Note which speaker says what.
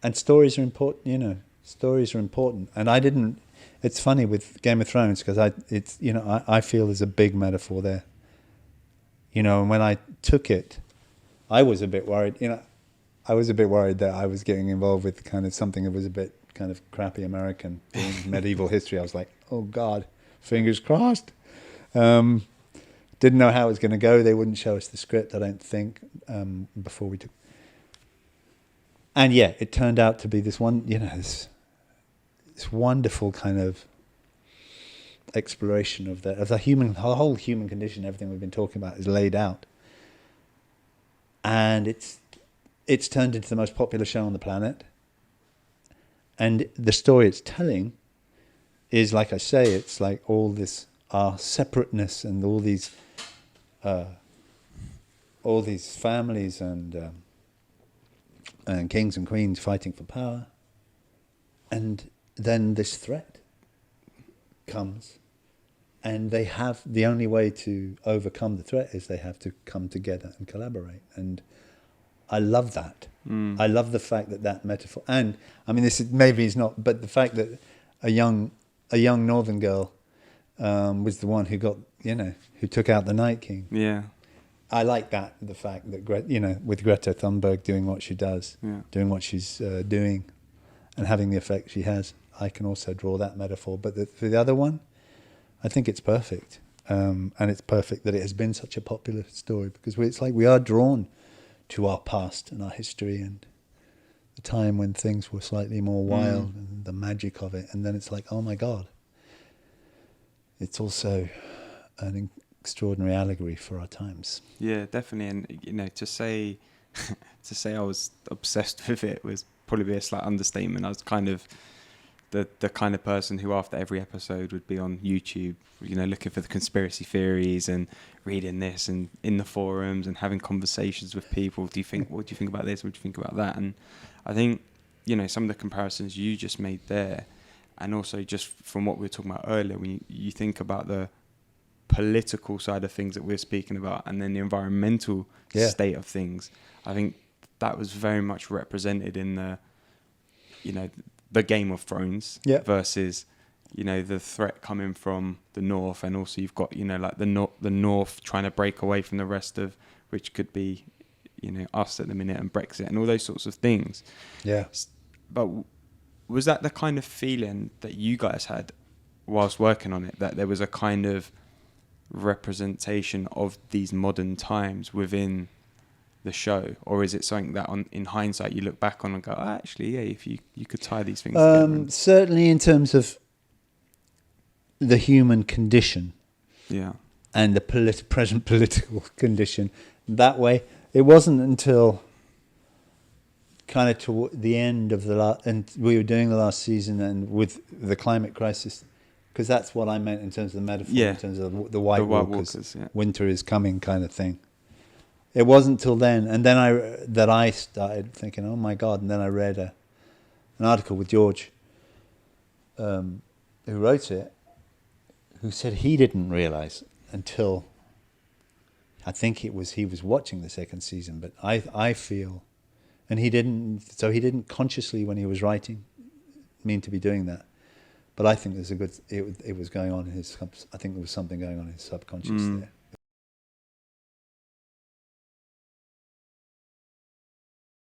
Speaker 1: and stories are important, stories are important. And it's funny with Game of Thrones, because I feel there's a big metaphor there. And when I took it, I was a bit worried, I was a bit worried that I was getting involved with kind of something that was a bit kind of crappy American medieval history. I was like, oh God, fingers crossed. Didn't know how it was going to go. They wouldn't show us the script, I don't think, before we took. And yeah, it turned out to be this one, this wonderful kind of exploration of the whole human condition. Everything we've been talking about is laid out, and it's turned into the most popular show on the planet. And the story it's telling is, like I say, it's like all this our separateness and all these families and kings and queens fighting for power, and then this threat comes, and they have the only way to overcome the threat is they have to come together and collaborate. And I love that. I love the fact that metaphor, and I mean, this is, maybe it's not, but the fact that a young northern girl was the one who got, who took out the Night King.
Speaker 2: Yeah.
Speaker 1: I like that, the fact that, with Greta Thunberg doing what she does, doing what she's doing, and having the effect she has, I can also draw that metaphor. But for the other one, I think it's perfect. And it's perfect that it has been such a popular story, because it's like we are drawn to our past and our history and the time when things were slightly more wild and the magic of it. And then it's like, oh my God, it's also an extraordinary allegory for our times.
Speaker 2: Yeah, definitely. And to say I was obsessed with it was probably a slight understatement. I was kind of the kind of person who after every episode would be on YouTube, looking for the conspiracy theories and reading this and in the forums and having conversations with people. What do you think about this? What do you think about that? And I think, some of the comparisons you just made there, and also just from what we were talking about earlier, when you think about the political side of things that we're speaking about, and then the environmental state of things, I think that was very much represented in the Game of Thrones versus, the threat coming from the north, and also you've got, like the north trying to break away from the rest of, which could be, us at the minute, and Brexit and all those sorts of things.
Speaker 1: Yeah.
Speaker 2: But was that the kind of feeling that you guys had whilst working on it, that there was a kind of representation of these modern times within the show, or is it something that in hindsight you look back on and go, actually, if you could tie these things together?
Speaker 1: Certainly in terms of the human condition, and the present political condition, that way. It wasn't until kind of toward the end of and we were doing the last season, and with the climate crisis, because that's what I meant in terms of the metaphor, in terms of the White Walkers, winter is coming kind of thing. It wasn't till then, and then I started thinking, oh my God, and then I read an article with George, who wrote it, who said he didn't realise until, I think he was watching the second season, but I feel, and he didn't consciously, when he was writing, mean to be doing that. But I think there's it was going on in his, I think there was something going on in his subconscious there.